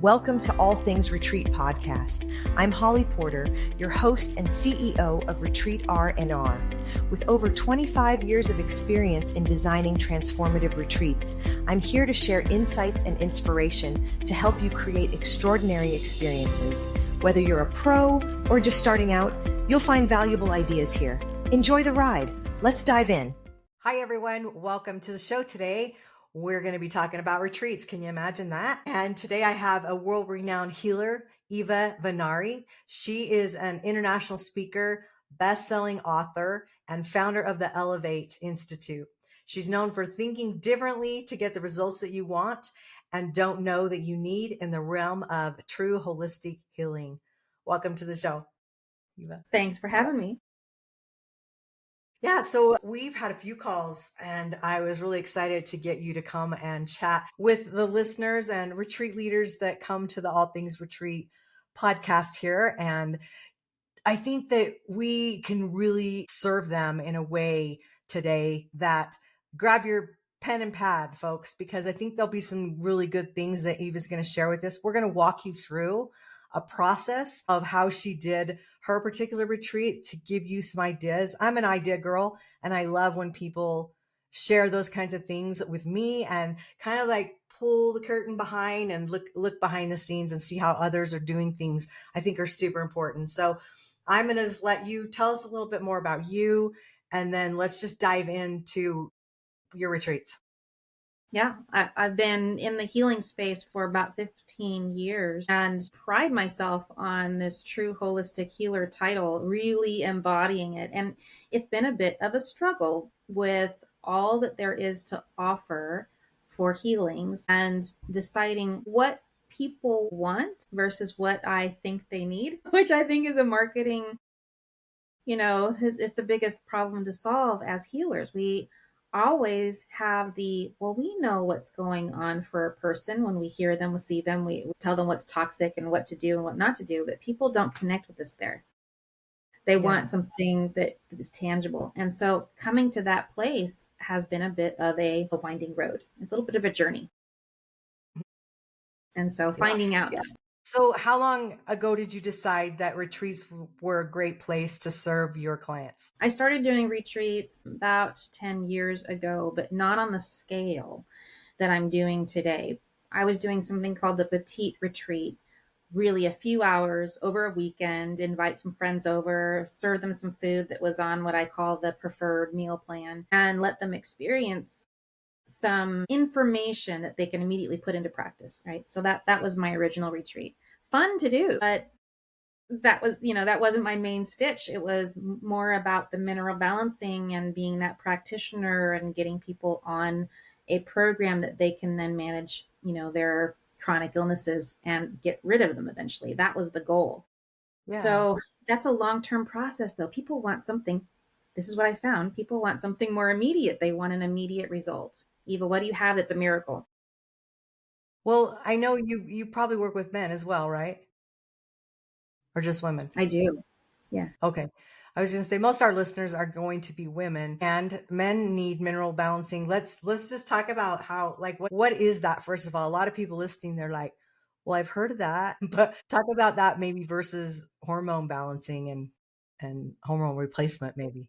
Welcome to All Things Retreat podcast. I'm Holly Porter, your host and CEO of Retreat R&R. With over 25 years of experience in designing transformative retreats, I'm here to share insights and inspiration to help you create extraordinary experiences. Whether you're a pro or just starting out, you'll find valuable ideas here. Enjoy the ride. Let's dive in. Hi, everyone. Welcome to the show today. We're going to be talking about retreats. Can you imagine that? And today I have a world-renowned healer, Eva Vennari. She is an international speaker, best-selling author, and founder of the Elevate Institute. She's known for thinking differently to get the results that you want and don't know that you need in the realm of true holistic healing. Welcome to the show, Eva. Thanks for having me. Yeah, so we've had a few calls and I was really excited to get you to come and chat with the listeners and retreat leaders that come to the All Things Retreat podcast here. And I think that we can really serve them in a way today that grab your pen and pad, folks, because I think there'll be some really good things that Eva's going to share with us. We're going to walk you through a process of how she did her particular retreat to give you some ideas. I'm an idea girl, and I love when people share those kinds of things with me and kind of like pull the curtain behind and look behind the scenes and see how others are doing things. I think are super important. So I'm going to just let you tell us a little bit more about you, and then let's just dive into your retreats. Yeah, I've been in the healing space for about 15 years and pride myself on this true holistic healer title, really embodying it. And it's been a bit of a struggle with all that there is to offer for healings and deciding what people want versus what I think they need, which I think is a marketing, it's the biggest problem to solve as healers. We always have we know what's going on for a person when we hear them, we see them, we tell them what's toxic and what to do and what not to do, but people don't connect with us there. They want something that is tangible. And so coming to that place has been a bit of a winding road, a little bit of a journey. And so finding out that. So how long ago did you decide that retreats were a great place to serve your clients? I started doing retreats about 10 years ago, but not on the scale that I'm doing today. I was doing something called the Petite retreat, really a few hours over a weekend, invite some friends over, serve them some food that was on what I call the preferred meal plan, and let them experience some information that they can immediately put into practice, right? So that was my original retreat. Fun to do, but that wasn't my main stitch. It was more about the mineral balancing and being that practitioner and getting people on a program that they can then manage, their chronic illnesses and get rid of them eventually. That was the goal. Yeah. So that's a long-term process though. People want something. This is what I found. People want something more immediate. They want an immediate result. Eva, what do you have that's a miracle? Well, I know you probably work with men as well, right? Or just women? I do. Yeah. Okay. I was going to say most of our listeners are going to be women, and men need mineral balancing. Let's just talk about how, like, what is that? First of all, a lot of people listening, they're like, well, I've heard of that, but talk about that maybe versus hormone balancing and hormone replacement maybe.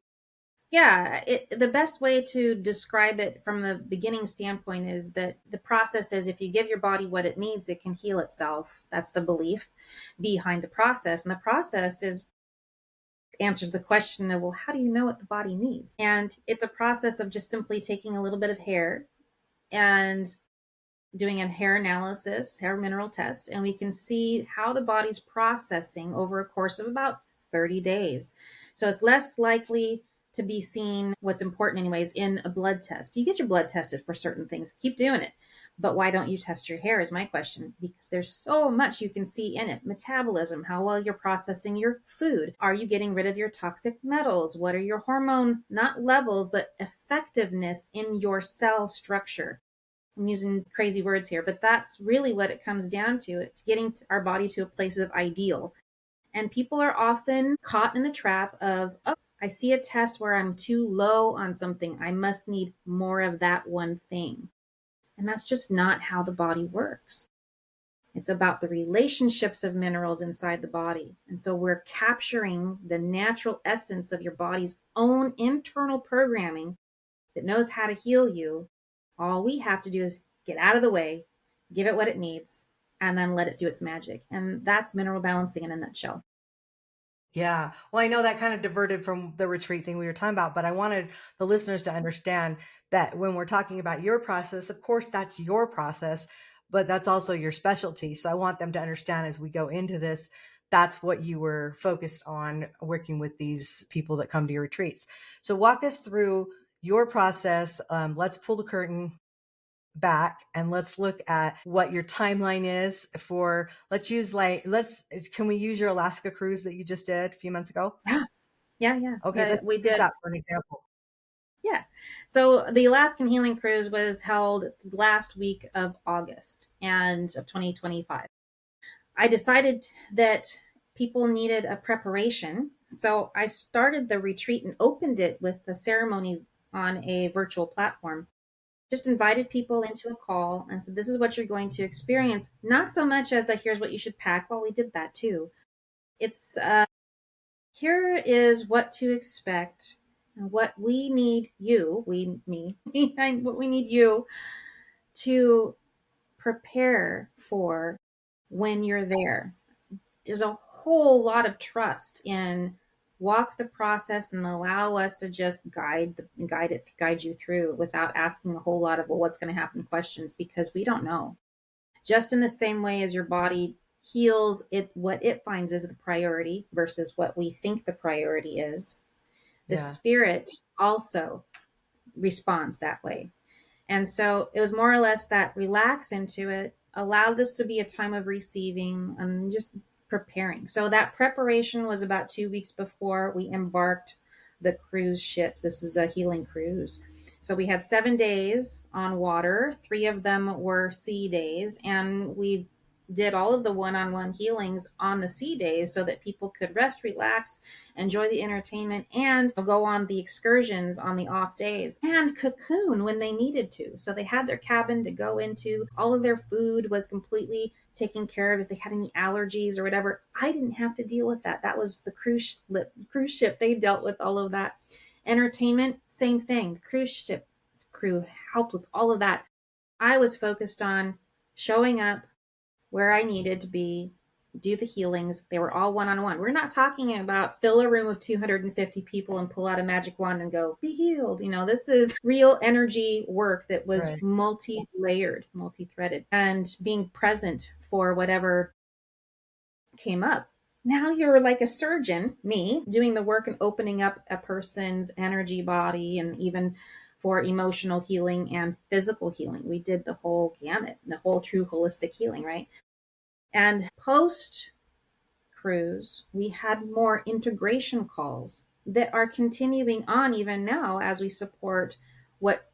Yeah, the best way to describe it from the beginning standpoint is that the process is if you give your body what it needs, it can heal itself. That's the belief behind the process. And the process answers the question of, well, how do you know what the body needs? And it's a process of just simply taking a little bit of hair and doing a hair analysis, hair mineral test, and we can see how the body's processing over a course of about 30 days. So it's less likely to be seen, what's important anyways, in a blood test. You get your blood tested for certain things, keep doing it. But why don't you test your hair is my question, because there's so much you can see in it. Metabolism, how well you're processing your food. Are you getting rid of your toxic metals? What are your hormone, not levels, but effectiveness in your cell structure? I'm using crazy words here, but that's really what it comes down to. It's getting our body to a place of ideal. And people are often caught in the trap of, oh, I see a test where I'm too low on something. I must need more of that one thing. And that's just not how the body works. It's about the relationships of minerals inside the body. And so we're capturing the natural essence of your body's own internal programming that knows how to heal you. All we have to do is get out of the way, give it what it needs, and then let it do its magic. And that's mineral balancing in a nutshell. Yeah. Well, I know that kind of diverted from the retreat thing we were talking about, but I wanted the listeners to understand that when we're talking about your process, of course, that's your process, but that's also your specialty. So I want them to understand as we go into this, that's what you were focused on working with these people that come to your retreats. So walk us through your process. Let's pull the curtain back and let's look at what your timeline is for, can we use your Alaska cruise that you just did a few months ago? Yeah, yeah, Okay, yeah. let's We use did. that for an example. Yeah. So the Alaskan Healing Cruise was held last week of August and of 2025. I decided that people needed a preparation. So I started the retreat and opened it with a ceremony on a virtual platform. Just invited people into a call and said, this is what you're going to experience. Not so much as a here's what you should pack. Well, we did that too. It's here is what to expect and what we need you, me, what we need you to prepare for when you're there. There's a whole lot of trust in walk the process and allow us to just guide you through without asking a whole lot of, well, what's going to happen questions, because we don't know. Just in the same way as your body heals it, what it finds is the priority versus what we think the priority is, the Yeah. spirit also responds that way. And so it was more or less that relax into it, allow this to be a time of receiving and just preparing. So that preparation was about 2 weeks before we embarked the cruise ship. This is a healing cruise. So we had 7 days on water, three of them were sea days, and we did all of the one-on-one healings on the sea days so that people could rest, relax, enjoy the entertainment, and go on the excursions on the off days and cocoon when they needed to. So they had their cabin to go into. All of their food was completely taken care of. If they had any allergies or whatever, I didn't have to deal with that. That was the cruise ship. They dealt with all of that. Entertainment, same thing. The cruise ship crew helped with all of that. I was focused on showing up where I needed to be, do the healings. They were all one on one. We're not talking about fill a room of 250 people and pull out a magic wand and go, be healed. This is real energy work that was Right. multi layered, multi threaded, and being present for whatever came up. Now you're like a surgeon, me, doing the work and opening up a person's energy body, and even for emotional healing and physical healing. We did the whole gamut, the whole true holistic healing, right? And post cruise, we had more integration calls that are continuing on even now as we support what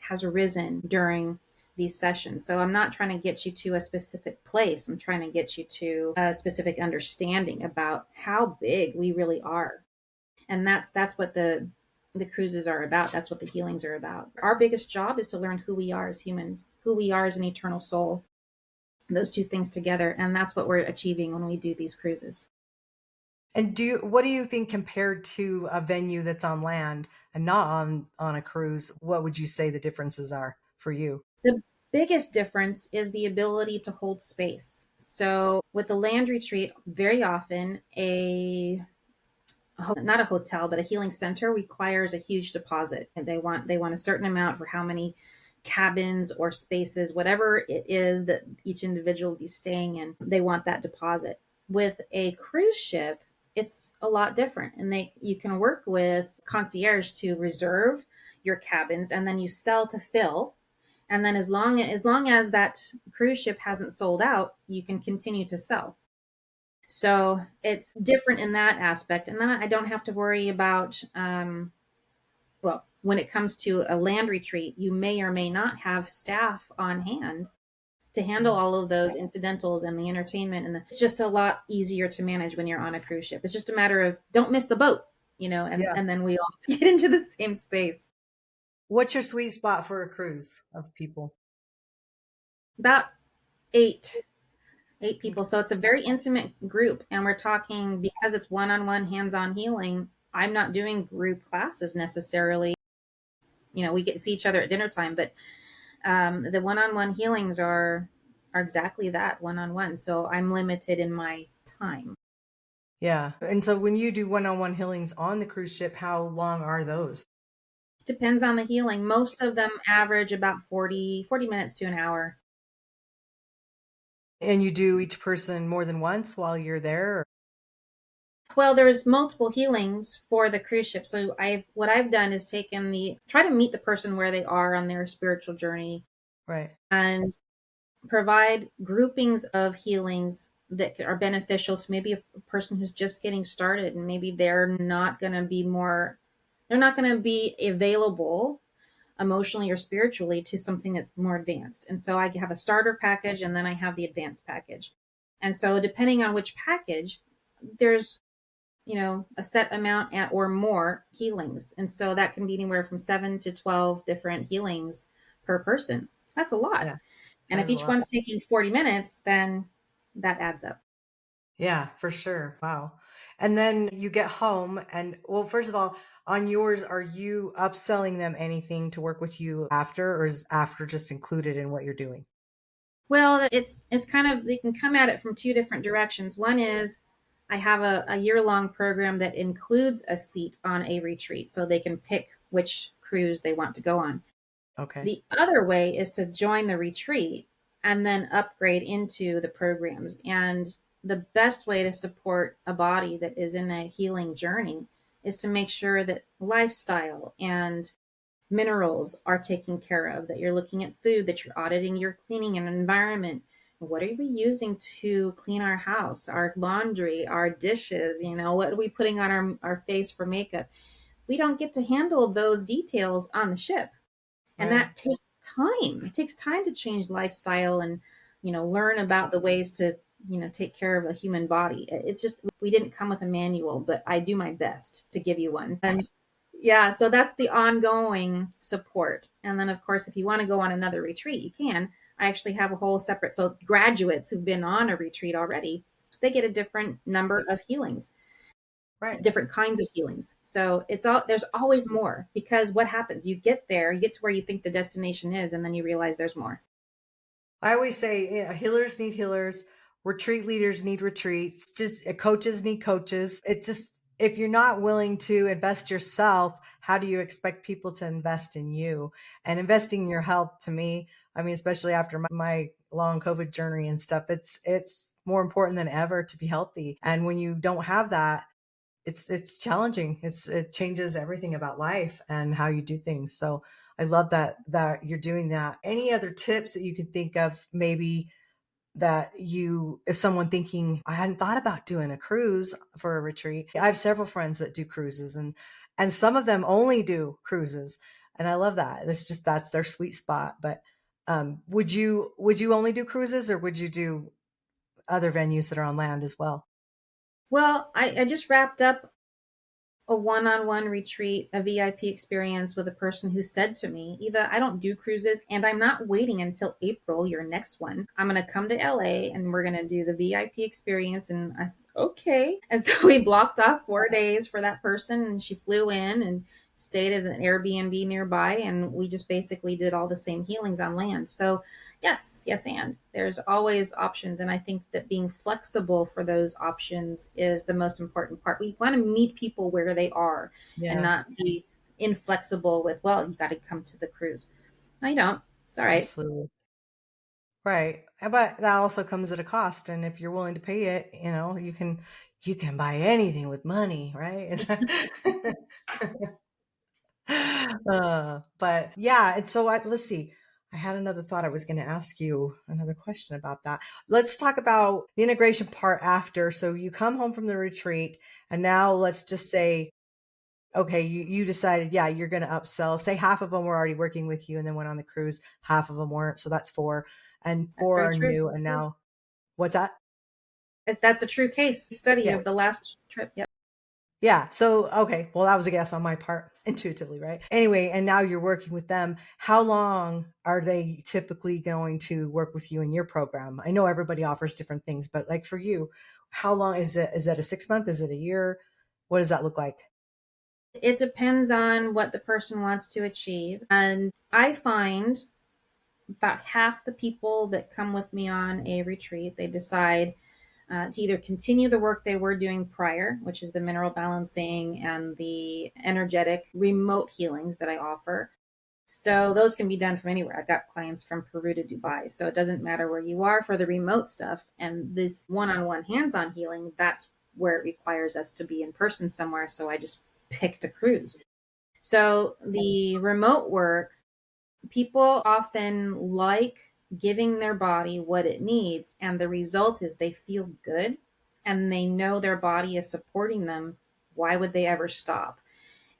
has arisen during these sessions. So I'm not trying to get you to a specific place. I'm trying to get you to a specific understanding about how big we really are. And that's what the cruises are about. That's what the healings are about. Our biggest job is to learn who we are as humans, who we are as an eternal soul, those two things together, and that's what we're achieving when we do these cruises. And what do you think compared to a venue that's on land and not on a cruise? What would you say the differences are for you? The biggest difference is the ability to hold space. So with the land retreat, very often not a hotel but a healing center requires a huge deposit, and they want a certain amount for how many cabins or spaces, whatever it is that each individual will be staying in. They want that deposit. With a cruise ship, it's a lot different, and you can work with concierge to reserve your cabins, and then you sell to fill. And then as long as that cruise ship hasn't sold out, you can continue to sell. So it's different in that aspect. And then I don't have to worry about, well, when it comes to a land retreat, you may or may not have staff on hand to handle Yeah. all of those incidentals and the entertainment. And it's just a lot easier to manage when you're on a cruise ship. It's just a matter of don't miss the boat, and, Yeah. and then we all get into the same space. What's your sweet spot for a cruise of people? About eight 8 people. Okay. So it's a very intimate group. And we're talking, because it's one on one, hands on healing. I'm not doing group classes necessarily. We get to see each other at dinner time, but the one on one healings are exactly that, one on one. So I'm limited in my time. Yeah. And so when you do one-on-one healings on the cruise ship, how long are those? Depends on the healing. Most of them average about 40 minutes to an hour. And you do each person more than once while you're there? Well, there's multiple healings for the cruise ship. So what I've done is try to meet the person where they are on their spiritual journey Right. and provide groupings of healings that are beneficial to maybe a person who's just getting started, and maybe they're not going to be available emotionally or spiritually to something that's more advanced. And so I have a starter package and then I have the advanced package. And so depending on which package, there's a set amount or more healings. And so that can be anywhere from 7 to 12 different healings per person. That's a lot. Yeah. And That if is a each lot. one's taking 40 minutes, then that adds up. Yeah, for sure. Wow. And then you get home and well, first of all, on yours, are you upselling them anything to work with you after, or is after just included in what you're doing? Well, it's kind of, they can come at it from two different directions. One is I have a year-long program that includes a seat on a retreat, so they can pick which cruise they want to go on. Okay. The other way is to join the retreat and then upgrade into the programs. And the best way to support a body that is in a healing journey is to make sure that lifestyle and minerals are taken care of, that you're looking at food, that you're auditing your cleaning and environment. What are we using to clean our house, our laundry, our dishes? What are we putting on our face for makeup? We don't get to handle those details on the ship. And Right. that takes time. It takes time to change lifestyle and, learn about the ways to, take care of a human body. It's just, we didn't come with a manual, but I do my best to give you one. And yeah, so that's the ongoing support. And then, of course, if you want to go on another retreat, you can. I actually have a whole separate, so graduates who've been on a retreat already, they get a different number of healings, Right. different kinds of healings. So there's always more, because what happens? You get there, you get to where you think the destination is, and then you realize there's more. I always say, healers need healers, retreat leaders need retreats, just coaches need coaches. It's just, if you're not willing to invest yourself, how do you expect people to invest in you? And investing in your health, to me, I mean, especially after my long COVID journey and stuff, it's more important than ever to be healthy. And when you don't have that, it's challenging. It changes everything about life and how you do things. So I love that you're doing that. Any other tips that you could think of, maybe, that you, if someone thinking, I hadn't thought about doing a cruise for a retreat. I have several friends that do cruises, and some of them only do cruises. And I love that. It's just, that's their sweet spot. But would you only do cruises, or would you do other venues that are on land as well? Well, I just wrapped up a one-on-one retreat, a VIP experience with a person who said to me, Eva, I don't do cruises and I'm not waiting until April, your next one. I'm going to come to LA and we're going to do the VIP experience. And I said, okay. And so we blocked off 4 days for that person, and she flew in and stayed at an Airbnb nearby. And we just basically did all the same healings on land. So yes, yes, and there's always options. And I think that being flexible for those options is the most important part. We want to meet people where they are and Yeah, not be inflexible with, well, you got to come to the cruise. No, you don't. It's all right. absolutely. Right. But that also comes at a cost. And if you're willing to pay it, you can buy anything with money, right? But yeah, and so let's see. I had another thought. I was going to ask you another question about that. Let's talk about the integration part after. So you come home from the retreat, and now let's just say, okay, you decided, yeah, you're going to upsell. Say half of them were already working with you and then went on the cruise. Half of them weren't. So that's four, and That's four very are true. new. And now, what's that? That's a true case study Yeah. of the last trip. Yep. Yeah. So, okay. Well, that was a guess on my part intuitively, right? Anyway, and now you're working with them. How long are they typically going to work with you in your program? I know everybody offers different things, but like for you, how long is it? Is it a 6 month? Is it a year? What does that look like? It depends on what the person wants to achieve. And I find about half the people that come with me on a retreat, they decide to either continue the work they were doing prior, which is the mineral balancing and the energetic remote healings that I offer. So those can be done from anywhere. I've got clients from Peru to Dubai. So it doesn't matter where you are for the remote stuff. And this one on one hands on healing, that's where it requires us to be in person somewhere. So I just picked a cruise. So the remote work, people often like giving their body what it needs. And the result is they feel good and they know their body is supporting them. Why would they ever stop?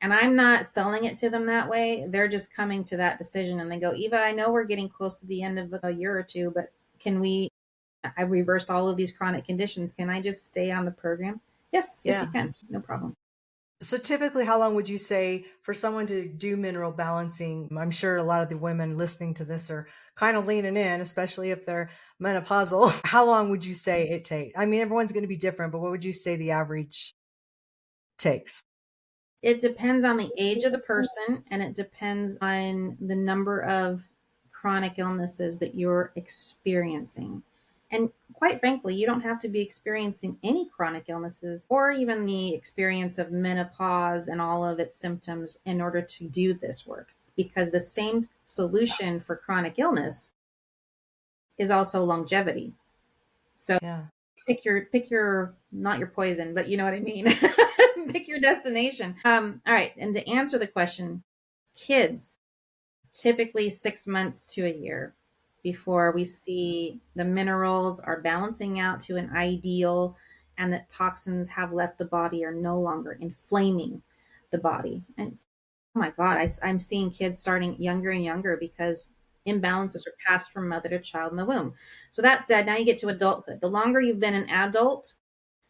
And I'm not selling it to them that way. They're just coming to that decision and they go, Eva, I know we're getting close to the end of a year or two, but can we? I reversed all of these chronic conditions. Can I just stay on the program? Yes, yes, you Yeah. can. No problem. So typically, how long would you say for someone to do mineral balancing? I'm sure a lot of the women listening to this are kind of leaning in, especially if they're menopausal. How long would you say it takes? I mean, everyone's going to be different, but what would you say the average takes? It depends on the age of the person and it depends on the number of chronic illnesses that you're experiencing. And quite frankly, you don't have to be experiencing any chronic illnesses or even the experience of menopause and all of its symptoms in order to do this work, because the same solution for chronic illness is also longevity. So Yeah. pick your not your poison, but you know what I mean. Pick your destination. All right, and to answer the question, kids typically 6 months to a year before we see the minerals are balancing out to an ideal and that toxins have left the body, are no longer inflaming the body. And oh my God, I'm seeing kids starting younger and younger because imbalances are passed from mother to child in the womb. So that said, now you get to adulthood. The longer you've been an adult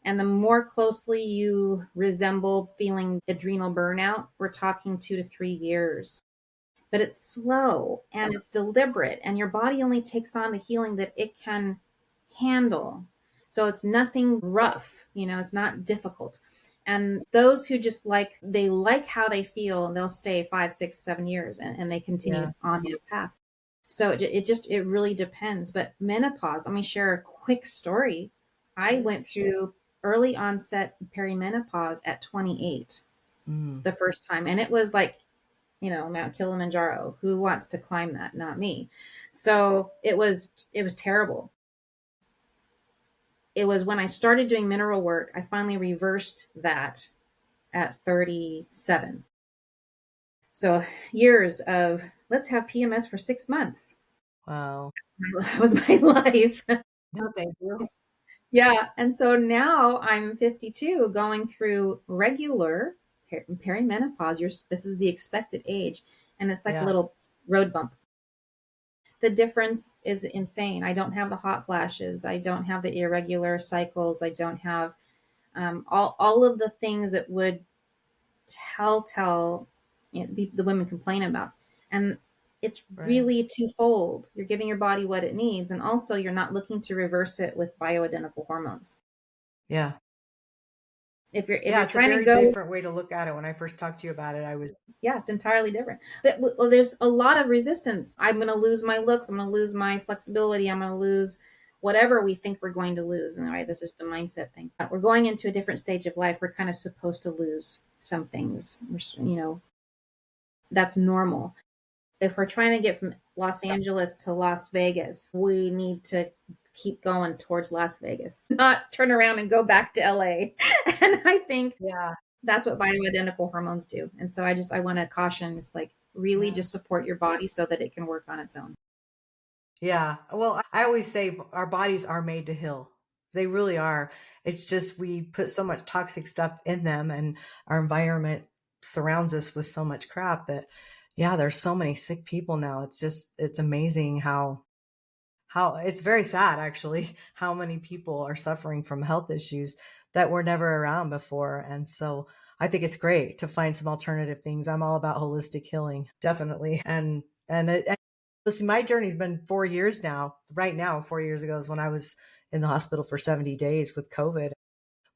and the more closely you resemble feeling adrenal burnout, we're talking 2 to 3 years. But it's slow and it's deliberate, and your body only takes on the healing that it can handle. So it's nothing rough, it's not difficult. And those who just they like how they feel, they'll stay 5, 6, 7 years and they continue Yeah. on that path. So it really depends. But menopause, let me share a quick story. I Sure. went through early onset perimenopause at 28 Mm. the first time. And it was like, Mount Kilimanjaro. Who wants to climb that? Not me. So it was terrible. It was when I started doing mineral work, I finally reversed that at 37. So years of let's have PMS for 6 months. Wow. That was my life. No, thank you. Yeah. And so now I'm 52 going through regular perimenopause. This is the expected age. And it's like a Yeah. little road bump. The difference is insane. I don't have the hot flashes. I don't have the irregular cycles. I don't have all of the things that would tell the women complain about. And it's Right. really twofold. You're giving your body what it needs, and also you're not looking to reverse it with bioidentical hormones. Yeah. If Yeah. you're It's a trying to very go, different way to look at it. When I first talked to you about it, I was, yeah, it's entirely different. Well, there's a lot of resistance. I'm going to lose my looks. I'm going to lose my flexibility. I'm going to lose whatever we think we're going to lose. And right, this is the mindset thing. We're going into a different stage of life. We're kind of supposed to lose some things. That's normal. If we're trying to get from Los Angeles to Las Vegas, we need to keep going towards Las Vegas, not turn around and go back to LA. And I think yeah. that's what bioidentical hormones do. And so I want to caution, it's like really Yeah. just support your body so that it can work on its own. Yeah. Well, I always say our bodies are made to heal. They really are. It's just we put so much toxic stuff in them and our environment surrounds us with so much crap that, yeah, there's so many sick people now. It's amazing how it's very sad actually how many people are suffering from health issues that were never around before. And so I think it's great to find some alternative things. I'm all about holistic healing, definitely. And listen, my journey's been 4 years now. Right now, 4 years ago is when I was in the hospital for 70 days with COVID.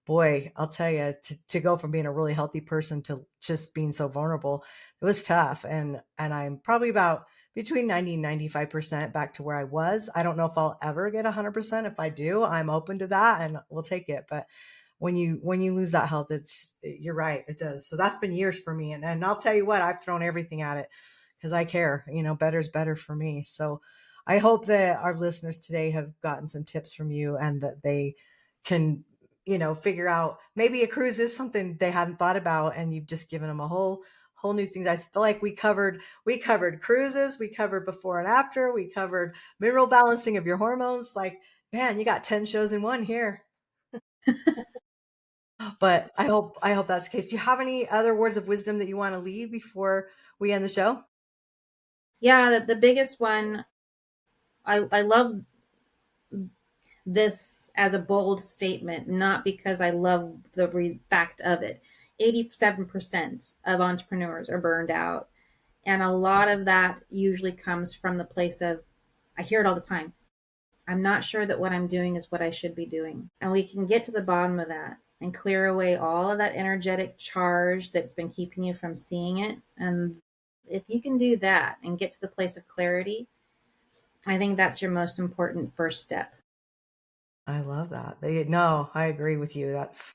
Boy, I'll tell you, to go from being a really healthy person to just being so vulnerable, it was tough. And I'm probably about between 90 and 95% back to where I was. I don't know if I'll ever get 100%. If I do, I'm open to that and we'll take it. But when you lose that health, you're right, it does. So that's been years for me. And I'll tell you what, I've thrown everything at it because I care, better is better for me. So I hope that our listeners today have gotten some tips from you and that they can, figure out maybe a cruise is something they hadn't thought about, and you've just given them a whole new things. I feel like we covered cruises, we covered before and after, we covered mineral balancing of your hormones. Like, man, you got 10 shows in one here. But I hope that's the case. Do you have any other words of wisdom that you want to leave before we end the show? Yeah, the biggest one, I love this as a bold statement, not because I love the fact of it. 87% of entrepreneurs are burned out. And a lot of that usually comes from the place of, I hear it all the time, I'm not sure that what I'm doing is what I should be doing. And we can get to the bottom of that and clear away all of that energetic charge that's been keeping you from seeing it. And if you can do that and get to the place of clarity, I think that's your most important first step. I love that. No, I agree with you. That's,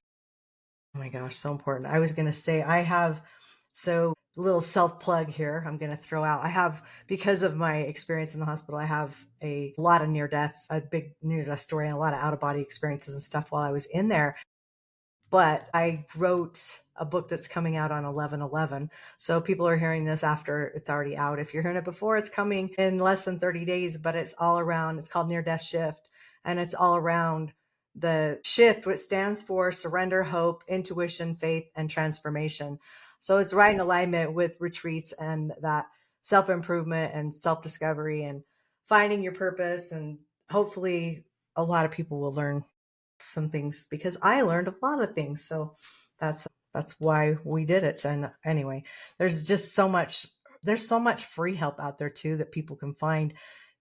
oh my gosh, so important. I was going to say, I have, so little self plug here, I'm going to throw out. I have, because of my experience in the hospital, I have a lot of a big near death story and a lot of out of body experiences and stuff while I was in there. But I wrote a book that's coming out on 11/11. So people are hearing this after it's already out. If you're hearing it before, it's coming in less than 30 days, but it's called Near Death Shift. And it's all around the shift, which stands for surrender, hope, intuition, faith, and transformation. So it's right in alignment with retreats and that self-improvement and self-discovery and finding your purpose. And hopefully a lot of people will learn some things, because I learned a lot of things. So that's why we did it. And anyway, there's so much free help out there too that people can find.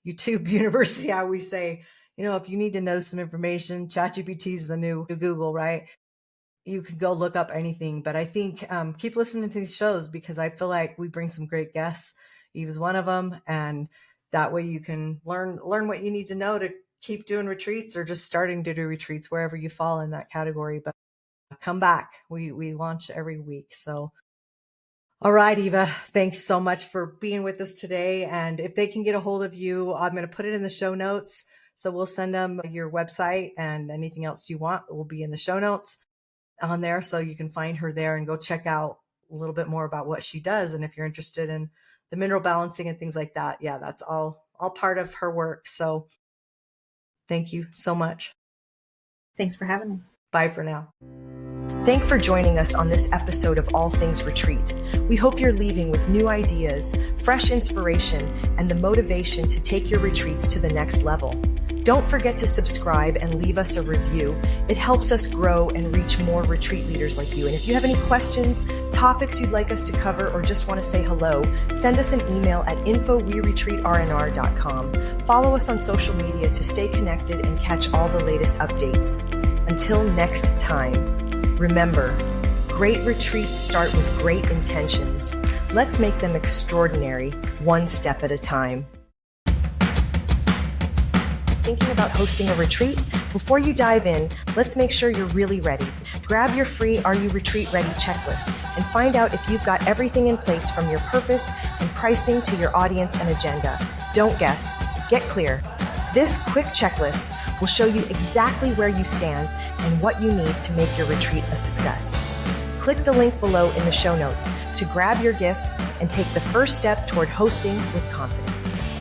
YouTube University, I always say, if you need to know some information, ChatGPT is the new Google, right? You could go look up anything. But I think keep listening to these shows, because I feel like we bring some great guests. Eva's one of them, and that way you can learn what you need to know to keep doing retreats or just starting to do retreats wherever you fall in that category. But come back. We launch every week. So, all right, Eva, thanks so much for being with us today. And if they can get a hold of you, I'm going to put it in the show notes. So we'll send them your website, and anything else you want will be in the show notes on there. So you can find her there and go check out a little bit more about what she does. And if you're interested in the mineral balancing and things like that, yeah, that's all part of her work. So thank you so much. Thanks for having me. Bye for now. Thanks for joining us on this episode of All Things Retreat. We hope you're leaving with new ideas, fresh inspiration, and the motivation to take your retreats to the next level. Don't forget to subscribe and leave us a review. It helps us grow and reach more retreat leaders like you. And if you have any questions, topics you'd like us to cover, or just want to say hello, send us an email at info@weretreatrnr.com. Follow us on social media to stay connected and catch all the latest updates. Until next time, remember, great retreats start with great intentions. Let's make them extraordinary, one step at a time. Thinking about hosting a retreat? Before you dive in, let's make sure you're really ready. Grab your free Are You Retreat Ready checklist and find out if you've got everything in place, from your purpose and pricing to your audience and agenda. Don't guess. Get clear. This quick checklist will show you exactly where you stand and what you need to make your retreat a success. Click the link below in the show notes to grab your gift and take the first step toward hosting with confidence.